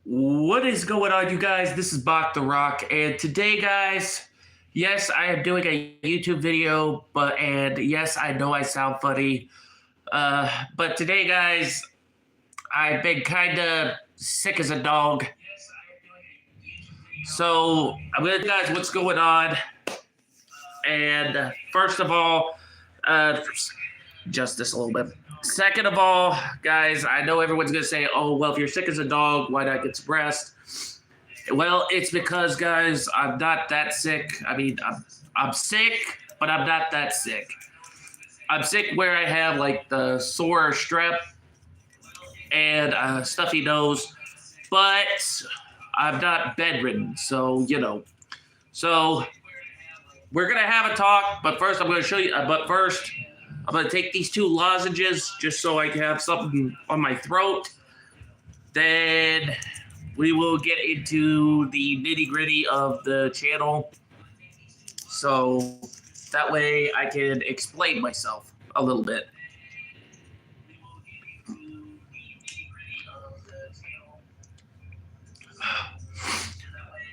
What is going on, you guys? This is Bach the Rock, and today, guys, yes, I am doing a YouTube video, and yes, I know I sound funny, but today, guys, I've been kind of sick as a dog, so I'm gonna tell you guys what's going on, and first of all, just this a little bit. Second of all, guys, I know everyone's gonna say, "Oh, well, if you're sick as a dog, why not get some rest?" Well, it's because, guys, I'm not that sick. I mean, I'm sick, but I'm not that sick. I'm sick where I have like the sore strep and stuffy nose, but I'm not bedridden. So. So we're gonna have a talk, but first I'm gonna show you. But first, I'm gonna take these two lozenges just so I can have something on my throat. Then we will get into the nitty-gritty of the channel, so that way I can explain myself a little bit.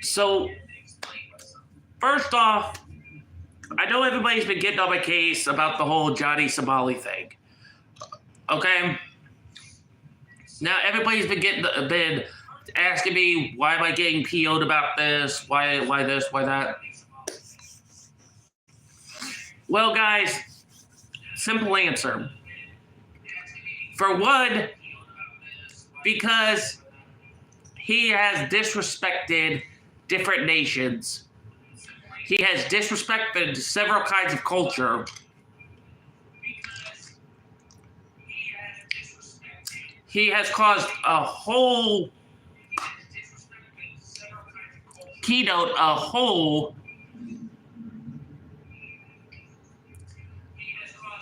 So, first off, I know everybody's been getting on my case about the whole Johnny Somali thing. Okay? Now, everybody's been asking me, why am I getting PO'd about this? Why this? Why that? Well, guys, simple answer. For one, because he has disrespected different nations. He has disrespected several kinds of culture. He has caused a whole keynote,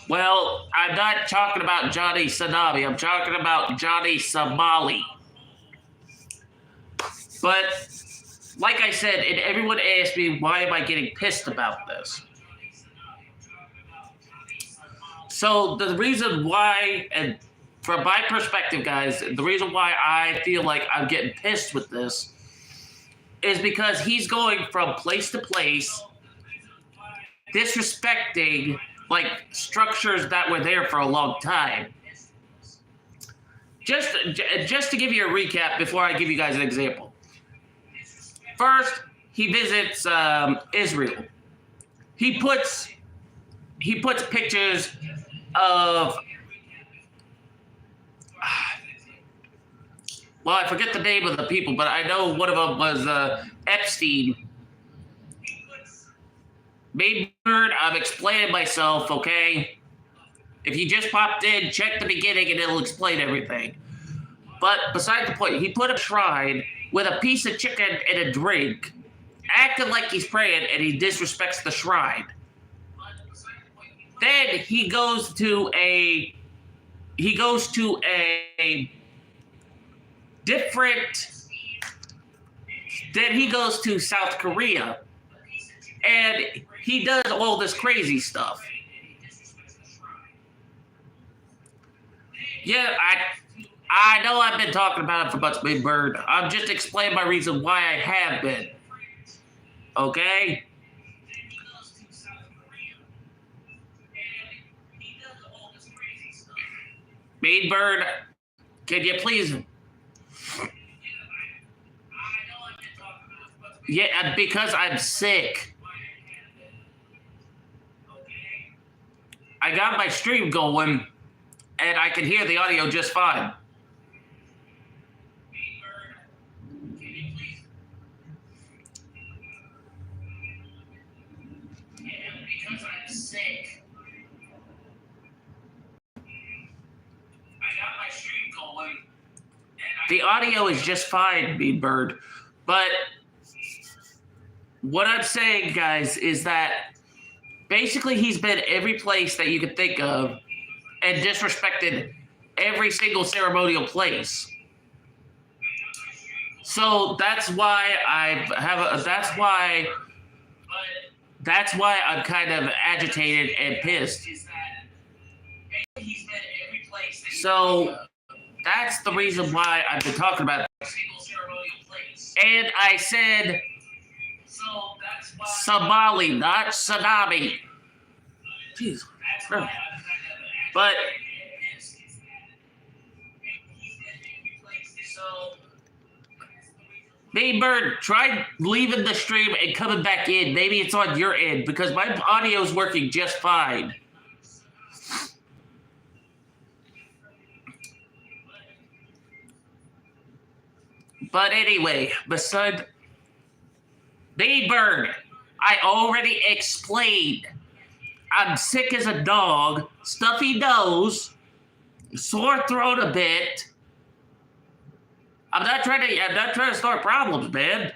well, I'm not talking about Johnny Tsunami. I'm talking about Johnny Somali. But like I said, and everyone asked me, why am I getting pissed about this? So the reason why, and from my perspective, guys, the reason why I feel like I'm getting pissed with this is because he's going from place to place, disrespecting like structures that were there for a long time. Just to give you a recap before I give you guys an example. First, he visits Israel. He puts pictures of, well, I forget the name of the people, but I know one of them was Epstein. Maybe I'm explaining myself, okay? If you just popped in, check the beginning and it'll explain everything. But besides the point, he put a shrine with a piece of chicken and a drink, acting like he's praying, and he disrespects the shrine. Then he goes to a different. Then he goes to South Korea, and he does all this crazy stuff. Yeah, I know I've been talking about it for much, Big Bird. I'm just explaining my reason why I have been. Okay? Big Bird, can you please? Yeah, because I'm sick. I got my stream going, and I can hear the audio just fine. Because I'm sick. I got my stream going. The audio is just fine, Big Bird. But what I'm saying, guys, is that basically he's been every place that you could think of and disrespected every single ceremonial place. So that's why that's why I'm kind of agitated and pissed. So that's the reason why I've been talking about And I said Somali, not tsunami. Jeez. But Big Bird, try leaving the stream and coming back in. Maybe it's on your end because my audio is working just fine. But anyway, beside Big Bird, I already explained. I'm sick as a dog, stuffy nose, sore throat a bit. I'm not trying to start problems, man.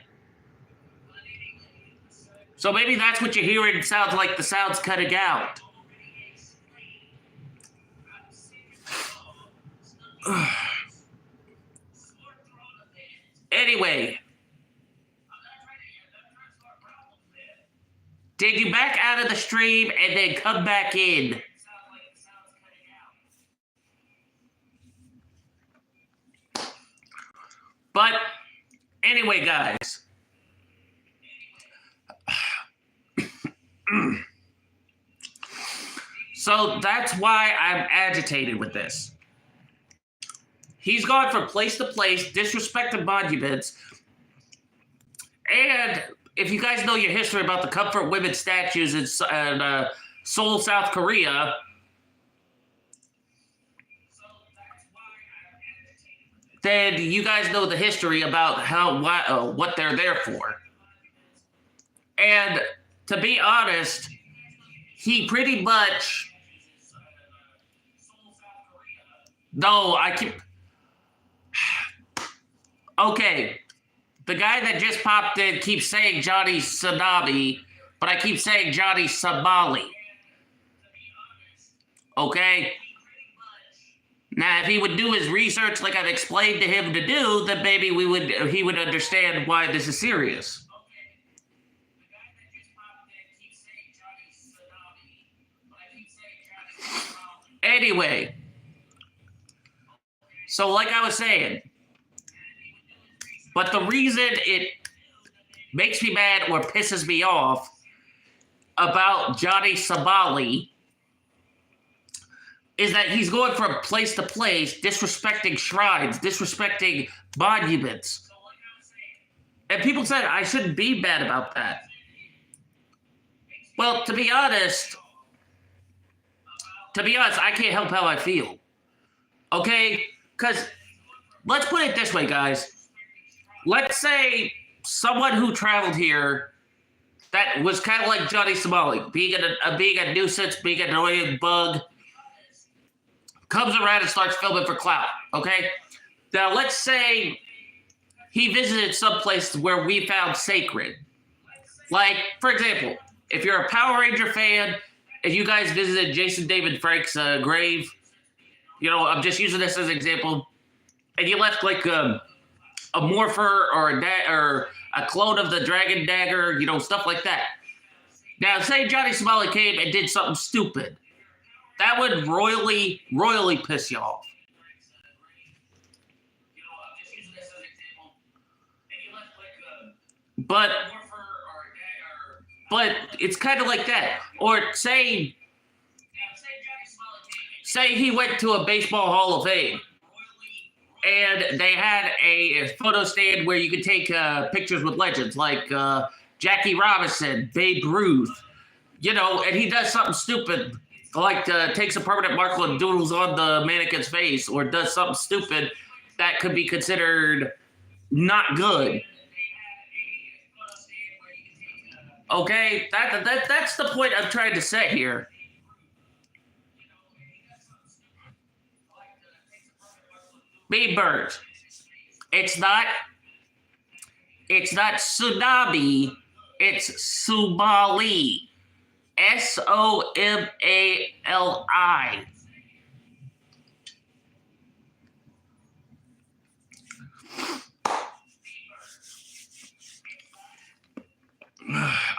So maybe that's what you're hearing. Sounds like the sound's cutting out. Anyway. Did you back out of the stream and then come back in? But anyway, guys. So that's why I'm agitated with this. He's gone from place to place, disrespecting monuments, and if you guys know your history about the comfort women statues in Seoul, South Korea, then you guys know the history about what they're there for. And to be honest, he pretty much... No, I keep... Okay. The guy that just popped in keeps saying Johnny Tsunami, but I keep saying Johnny Somali. Okay? Now, if he would do his research like I've explained to him to do, then maybe he would understand why this is serious. Anyway. So like I was saying, but the reason it makes me mad or pisses me off about Johnny Somali is that he's going from place to place, disrespecting shrines, disrespecting monuments. And people said I shouldn't be mad about that. Well, to be honest, I can't help how I feel. Okay? Because let's put it this way, guys. Let's say someone who traveled here that was kind of like Johnny Somali, being a nuisance, being an annoying bug, comes around and starts filming for clout, okay? Now, let's say he visited some place where we found sacred. Like, for example, if you're a Power Ranger fan, if you guys visited Jason David Frank's grave, you know, I'm just using this as an example, and you left like a morpher or a clone of the dragon dagger, you know, stuff like that. Now, say Johnny Somali came and did something stupid. That would royally piss you off. But it's kind of like that. Or say he went to a baseball Hall of Fame and they had a photo stand where you could take pictures with legends like Jackie Robinson, Babe Ruth, you know, and he does something stupid like takes a permanent marker and doodles on the mannequin's face or does something stupid that could be considered not good. Okay, that's the point I'm trying to say here. Big Bird. It's not tsunami, it's Somali. Somali.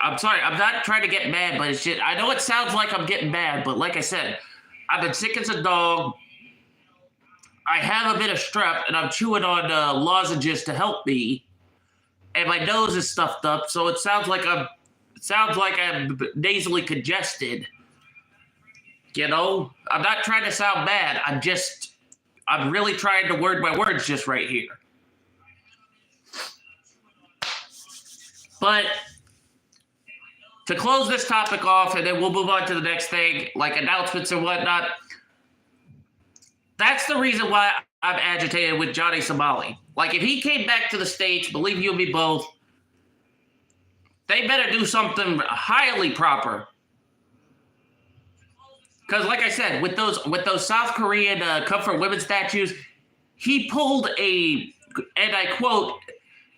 I'm sorry, I'm not trying to get mad, but it's just, I know it sounds like I'm getting mad, but like I said, I've been sick as a dog. I have a bit of strep, and I'm chewing on lozenges to help me. and my nose is stuffed up, so it sounds like I'm nasally congested. You know, I'm not trying to sound bad. I'm really trying to word my words just right here. But to close this topic off, and then we'll move on to the next thing, like announcements and whatnot. That's the reason why I'm agitated with Johnny Somali. Like, if he came back to the States, believe you and me both, they better do something highly proper. Because, like I said, with those South Korean comfort women statues, he pulled and I quote,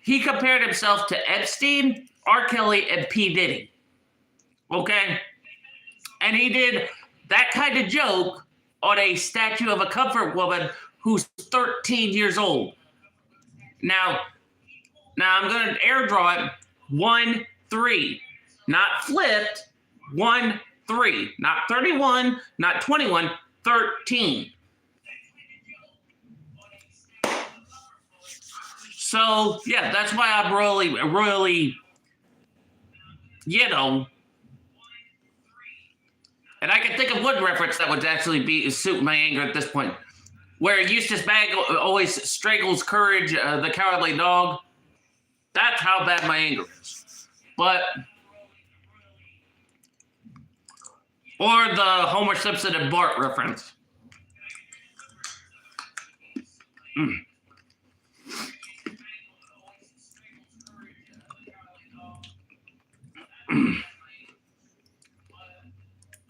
he compared himself to Epstein, R. Kelly, and P. Diddy. Okay? And he did that kind of joke on a statue of a comfort woman who's 13 years old. Now I'm going to airdraw it 1, 3. Not flipped, 1, 3. Not 31, not 21, 13. So, yeah, that's why I'm really, you know, and I can think of one reference that would actually suit my anger at this point, where Eustace Bag always strangles Courage, the cowardly dog. That's how bad my anger is. But, or the Homer Simpson and Bart reference.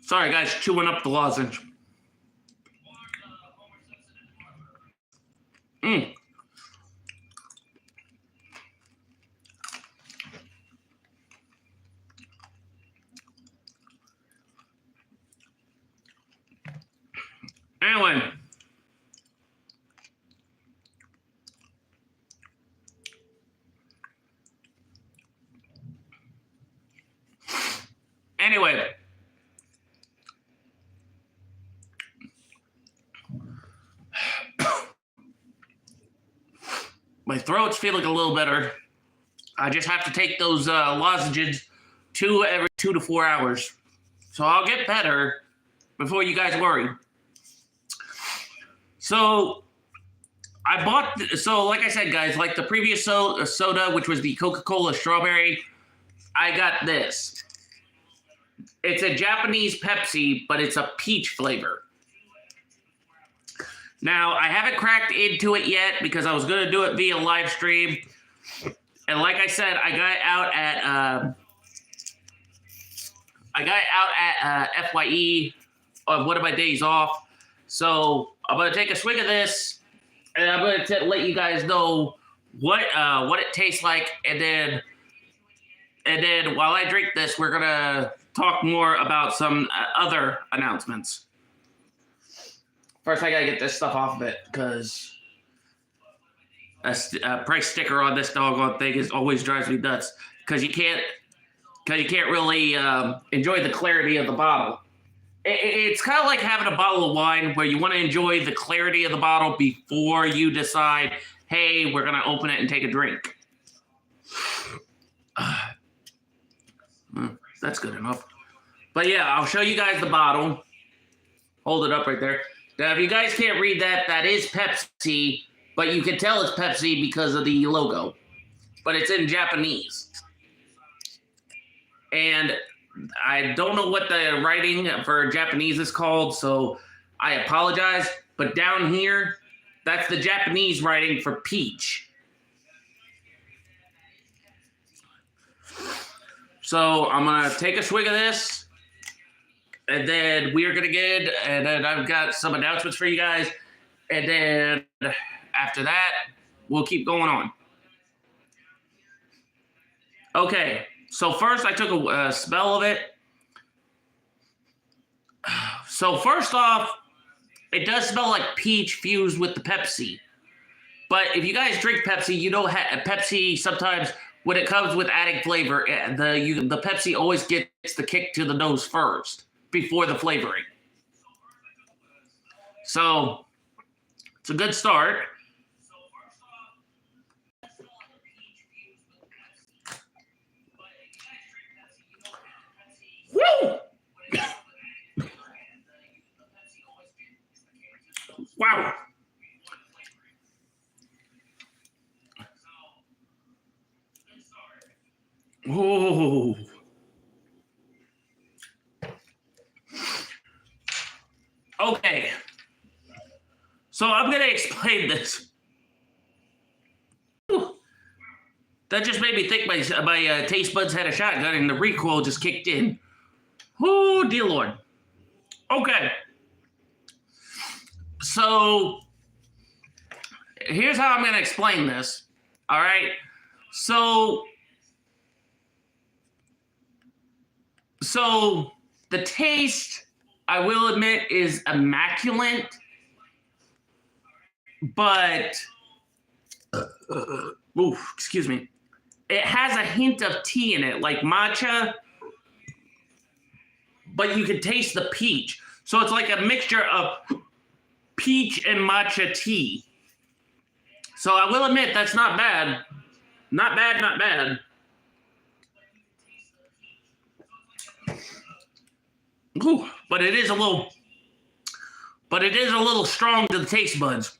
Sorry, guys, chewing up the lozenge. Anyway. My throat's feeling a little better. I just have to take those lozenges every 2 to 4 hours. So I'll get better before you guys worry. So like I said, guys, like the previous soda, which was the Coca-Cola strawberry, I got this. It's a Japanese Pepsi, but it's a peach flavor. Now, I haven't cracked into it yet because I was going to do it via live stream. And like I said, I got out at FYE on one of my days off. So I'm going to take a swig of this, and I'm going to let you guys know what it tastes like. And then while I drink this, we're going to talk more about some other announcements. First, I gotta get this stuff off of it because a price sticker on this doggone thing always drives me nuts. Because you can't really enjoy the clarity of the bottle. It's kind of like having a bottle of wine where you want to enjoy the clarity of the bottle before you decide, hey, we're gonna open it and take a drink. That's good enough. But yeah, I'll show you guys the bottle. Hold it up right there. Now, if you guys can't read that, that is Pepsi, but you can tell it's Pepsi because of the logo. But it's in Japanese. And I don't know what the writing for Japanese is called, so I apologize. But down here, that's the Japanese writing for peach. So I'm going to take a swig of this. And then and then I've got some announcements for you guys. And then after that, we'll keep going on. Okay, so first I took a smell of it. So first off, it does smell like peach fused with the Pepsi. But if you guys drink Pepsi, you know Pepsi sometimes, when it comes with adding flavor, the Pepsi always gets the kick to the nose first, before the flavoring. So it's a good start. Wow. Oh. Okay. So I'm going to explain this. Whew. That just made me think my taste buds had a shotgun and the recoil just kicked in. Oh, dear Lord. Okay. So here's how I'm going to explain this. All right. So the taste, I will admit, is immaculate, but excuse me. It has a hint of tea in it, like matcha, but you can taste the peach. So it's like a mixture of peach and matcha tea. So I will admit that's not bad. Not bad, not bad. Ooh, but it is a little strong to the taste buds.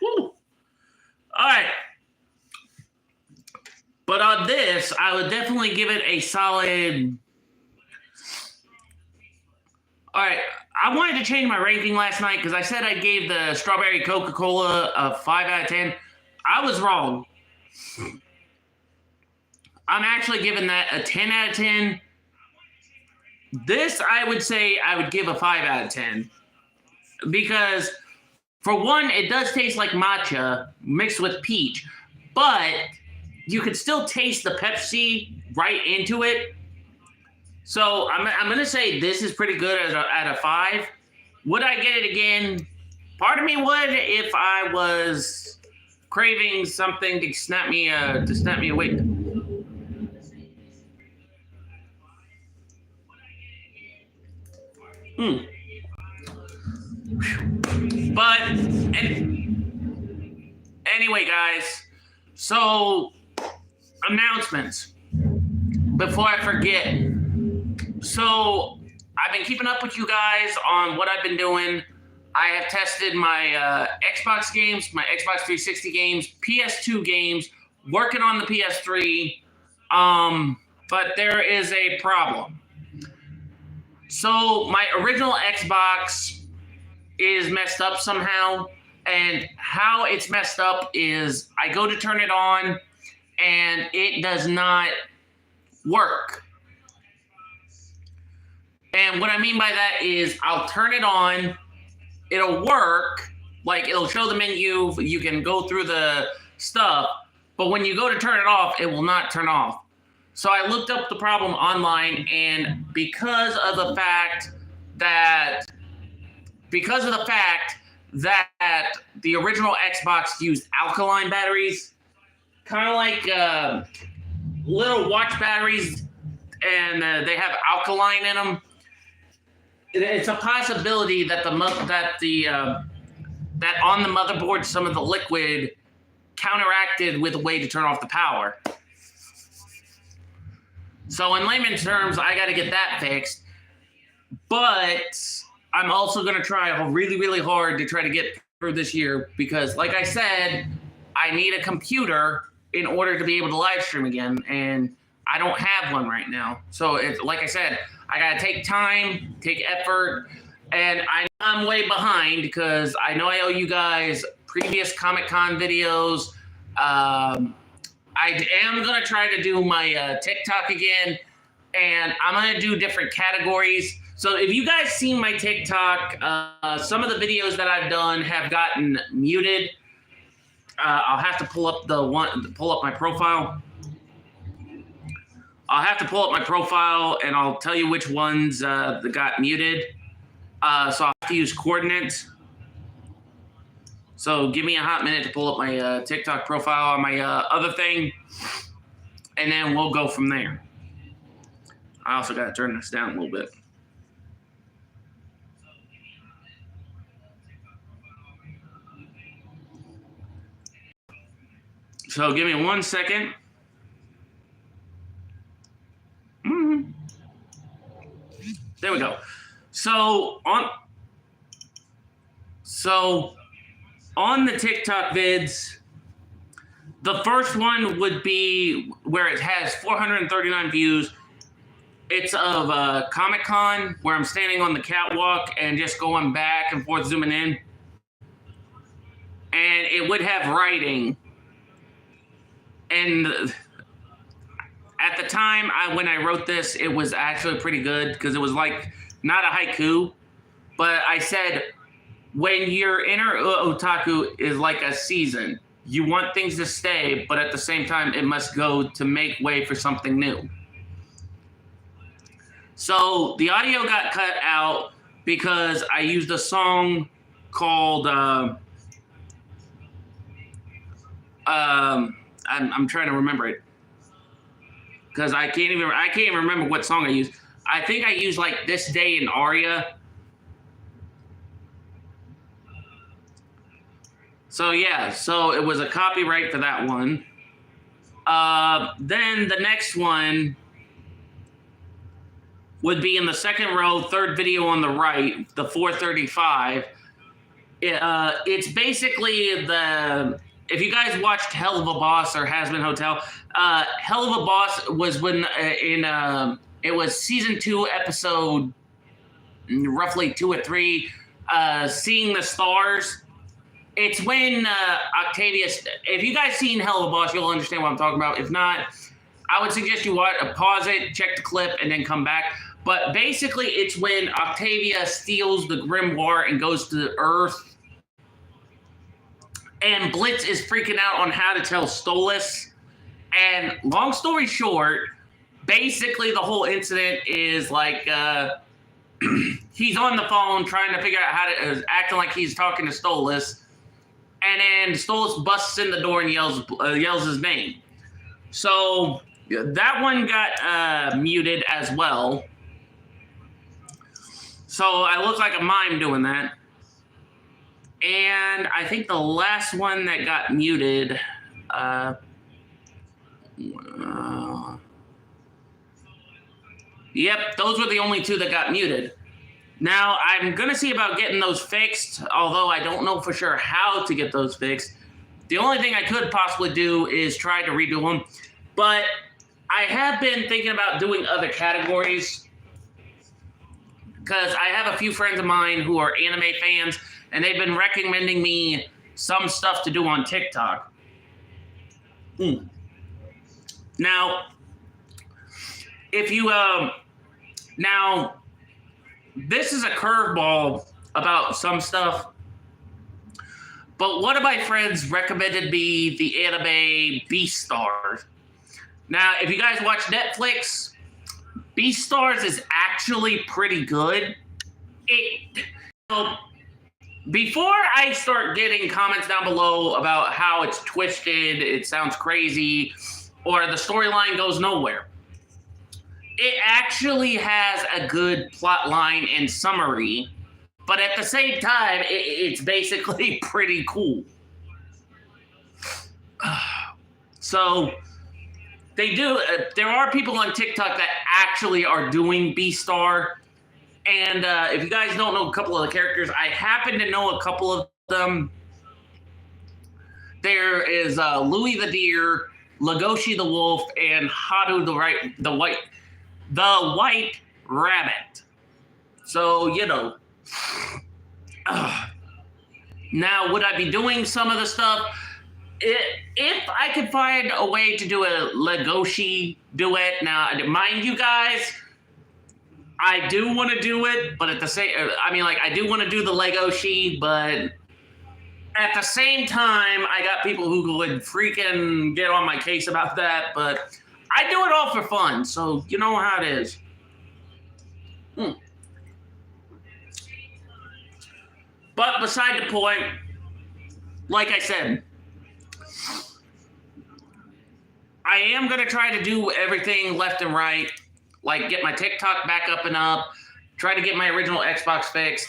Ooh. All right. But on this, I would definitely give it a solid. All right. I wanted to change my ranking last night because I said I gave the strawberry Coca-Cola a 5 out of 10. I was wrong. I'm actually giving that a 10 out of 10. This, I would say I would give a 5 out of 10. Because, for one, it does taste like matcha mixed with peach. But you can still taste the Pepsi right into it. So I'm going to say this is pretty good at a 5. Would I get it again? Part of me would if I was craving something to snap me awake. But anyway, guys, so announcements before I forget. So I've been keeping up with you guys on what I've been doing. I have tested my Xbox games, my Xbox 360 games, PS2 games, working on the PS3. But there is a problem. So my original Xbox is messed up somehow. And how it's messed up is I go to turn it on and it does not work. And what I mean by that is I'll turn it on, it'll work, like it'll show the menu, you can go through the stuff, but when you go to turn it off, it will not turn off. So I looked up the problem online, and because of the fact that the original Xbox used alkaline batteries, kind of like little watch batteries, and they have alkaline in them. It's a possibility that that on the motherboard some of the liquid counteracted with a way to turn off the power. So in layman's terms, I got to get that fixed. But I'm also going to try really, really hard to try to get through this year because, like I said, I need a computer in order to be able to live stream again, and I don't have one right now. So it's like I said, I gotta take time, take effort, and I'm way behind because I know I owe you guys previous Comic-Con videos. I am gonna try to do my TikTok again, and I'm gonna do different categories. So if you guys seen my TikTok, some of the videos that I've done have gotten muted. I'll have to pull up my profile. I'll have to pull up my profile, and I'll tell you which ones that got muted. So I'll have to use coordinates. So give me a hot minute to pull up my TikTok profile on my other thing, and then we'll go from there. I also got to turn this down a little bit. So give me 1 second. There we go. So So on the TikTok vids, the first one would be where it has 439 views. It's of Comic-Con, where I'm standing on the catwalk and just going back and forth, zooming in. And it would have writing. And at the time, when I wrote this, it was actually pretty good because it was like not a haiku, but I said, when your inner otaku is like a season, you want things to stay, but at the same time, it must go to make way for something new. So the audio got cut out because I used a song called I'm trying to remember it because I can't even remember what song I used. I think I used like This Day in Aria. So yeah, so it was a copyright for that one. Then the next one would be in the second row, third video on the right, the 435. It's basically if you guys watched Hell of a Boss or Has Been Hotel, Hell of a Boss was when it was season 2, episode roughly 2 or 3, Seeing the Stars. It's when Octavius, if you guys seen Hell of a Boss, you'll understand what I'm talking about. If not, I would suggest you pause it, check the clip, and then come back. But basically, it's when Octavia steals the grimoire and goes to Earth. And Blitz is freaking out on how to tell Stolas. And long story short, basically the whole incident is like he's on the phone trying to figure out how to acting like he's talking to Stolas. And then Stolas busts in the door and yells his name. So that one got muted as well. So I look like a mime doing that. And I think the last one that got muted, yep, those were the only 2 that got muted. Now, I'm going to see about getting those fixed, although I don't know for sure how to get those fixed. The only thing I could possibly do is try to redo them. But I have been thinking about doing other categories because I have a few friends of mine who are anime fans, and they've been recommending me some stuff to do on TikTok. Now, if you, now, this is a curveball about some stuff, but one of my friends recommended me the anime Beastars. Now, if you guys watch Netflix, Beastars is actually pretty good. Before I start getting comments down below about how it's twisted, it sounds crazy, or the storyline goes nowhere, it actually has a good plot line and summary, but at the same time, it's basically pretty cool. So there are people on TikTok that actually are doing Beastar. And if you guys don't know a couple of the characters, I happen to know a couple of them. There is Louis the Deer, Legoshi the Wolf, and Haru the White Rabbit. So, you know. Now, would I be doing some of the stuff? If I could find a way to do a Legoshi duet. Now, mind you guys, I do want to do it, but at the same, I do want to do the Legoshi, but at the same time, I got people who would freaking get on my case about that, but I do it all for fun, so you know how it is. But beside the point, like I said, I am going to try to do everything left and right, like get my TikTok back up and up, try to get my original Xbox fixed.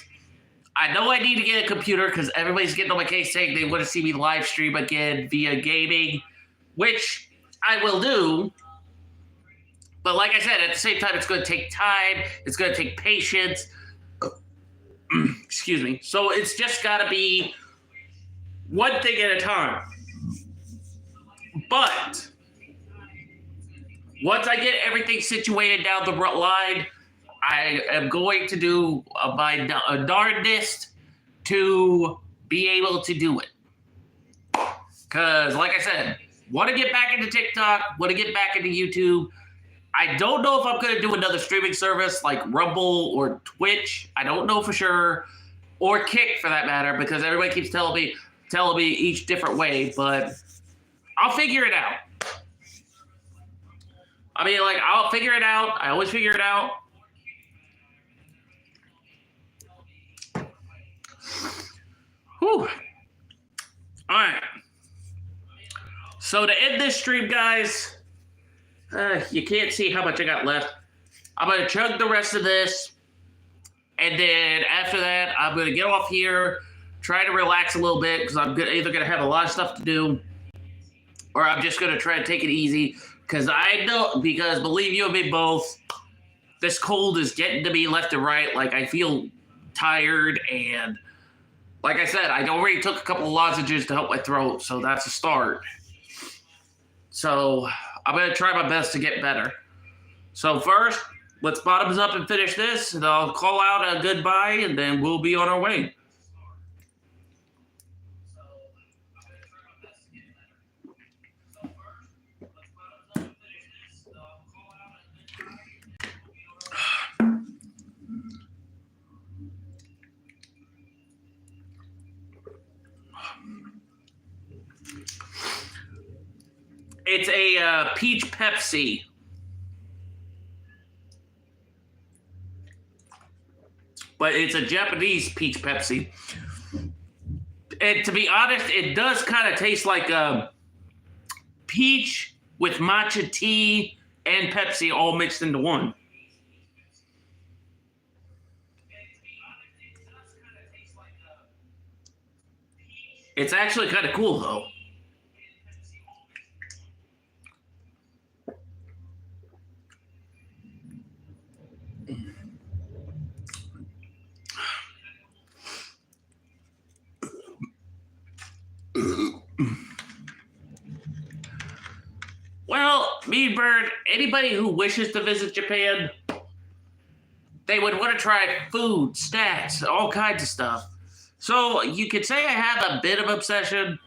I know I need to get a computer because everybody's getting on my case saying they want to see me live stream again via gaming, which I will do. But like I said, at the same time, it's going to take time. It's going to take patience. Excuse me. So it's just got to be one thing at a time. But once I get everything situated down the line, I am going to do my darndest to be able to do it. Because, like I said, want to get back into TikTok, want to get back into YouTube. I don't know if I'm going to do another streaming service like Rumble or Twitch. I don't know for sure. Or Kick, for that matter, because everybody keeps telling me each different way. But I'll figure it out. I mean, like, I'll figure it out. I always figure it out. Whew. All right. So to end this stream, guys, you can't see how much I got left. I'm going to chug the rest of this. And then after that, I'm going to get off here, try to relax a little bit, because I'm either going to have a lot of stuff to do, or I'm just going to try to take it easy. Because believe you and me both, this cold is getting to me left and right. Like, I feel tired, and like I said, I already took a couple of lozenges to help my throat, so that's a start. So I'm going to try my best to get better. So first, let's bottoms up and finish this, and I'll call out a goodbye, and then we'll be on our way. It's a peach Pepsi. But it's a Japanese peach Pepsi. And to be honest, it does kind of taste like peach with matcha tea and Pepsi all mixed into one. It's actually kind of cool, though. Well, Mean Bird, anybody who wishes to visit Japan, they would want to try food, snacks, all kinds of stuff. So you could say I have a bit of obsession,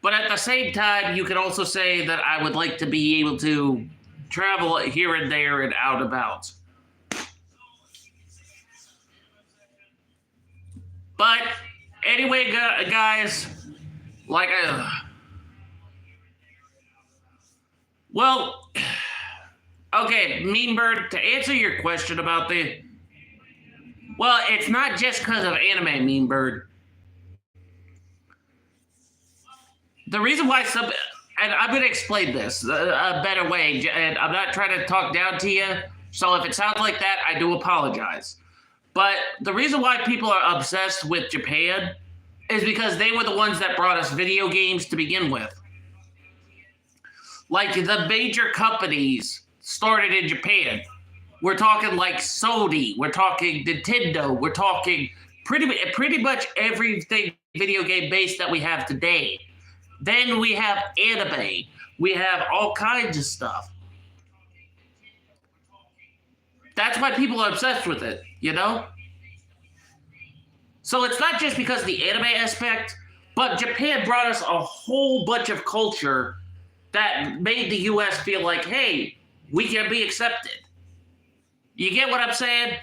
but at the same time, you could also say that I would like to be able to travel here and there and out about. But anyway, guys, like well, okay, Mean Bird, to answer your question about well, it's not just because of anime, Mean Bird. The reason why and I'm going to explain this a better way, and I'm not trying to talk down to you, so if it sounds like that, I do apologize. But the reason why people are obsessed with Japan is because they were the ones that brought us video games to begin with. Like, the major companies started in Japan. We're talking like Sony, we're talking Nintendo, we're talking pretty much everything video game based that we have today. Then we have anime. We have all kinds of stuff. That's why people are obsessed with it, you know? So it's not just because of the anime aspect, but Japan brought us a whole bunch of culture that made the U.S. feel like, hey, we can be accepted. You get what I'm saying?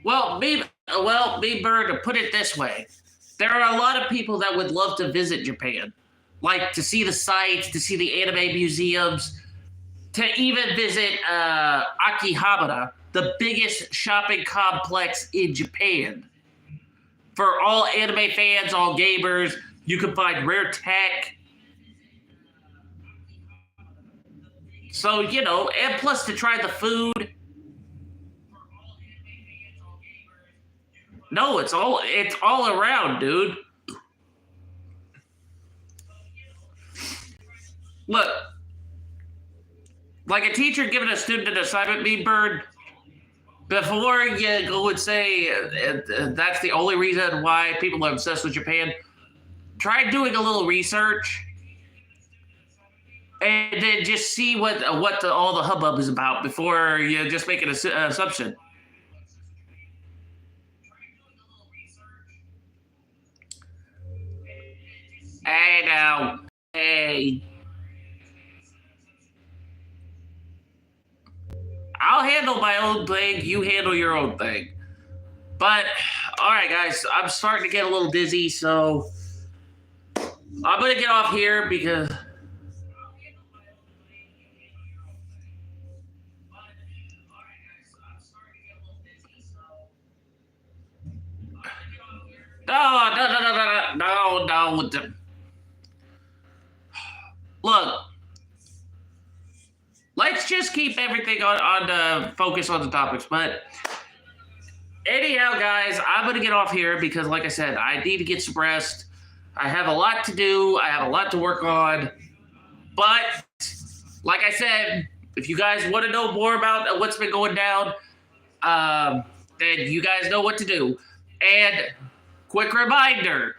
Well, Mean Bird, to put it this way, there are a lot of people that would love to visit Japan, like to see the sites, to see the anime museums, to even visit Akihabara, the biggest shopping complex in Japan. For all anime fans, all gamers, you can find rare tech. So, you know, and plus to try the food. No, it's all around, dude. Look, like a teacher giving a student an assignment, Mean Bird, before you go and say that's the only reason why people are obsessed with Japan, try doing a little research and then just see what all the hubbub is about before you just make an assumption. Hey now, hey. I'll handle my own thing. You handle your own thing. But all right, guys, I'm starting to get a little dizzy, so I'm gonna get off here because. No. Look, let's just keep everything on the focus on the topics. But anyhow, guys, I'm gonna get off here because, like I said, I need to get some rest. I have a lot to do. I have a lot to work on. But like I said, if you guys want to know more about what's been going down, then you guys know what to do. And quick reminder,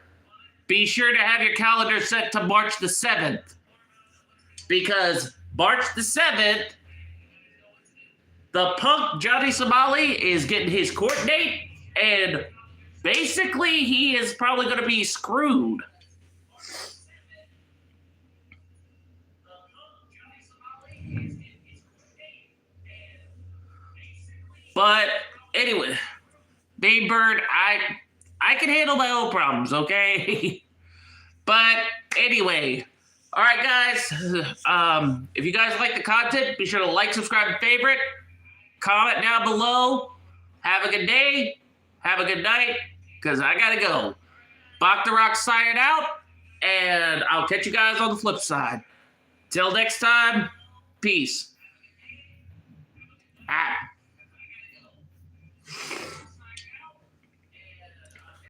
be sure to have your calendar set to March the 7th. Because March the 7th, the punk Johnny Somali is getting his court date, and basically he is probably going to be screwed. But anyway, Mean Bird, I can handle my own problems, okay? But anyway, all right, guys. If you guys like the content, be sure to like, subscribe, and favorite. Comment down below. Have a good day. Have a good night, because I got to go. Bach the Rock signing out, and I'll catch you guys on the flip side. Till next time, peace. Ah.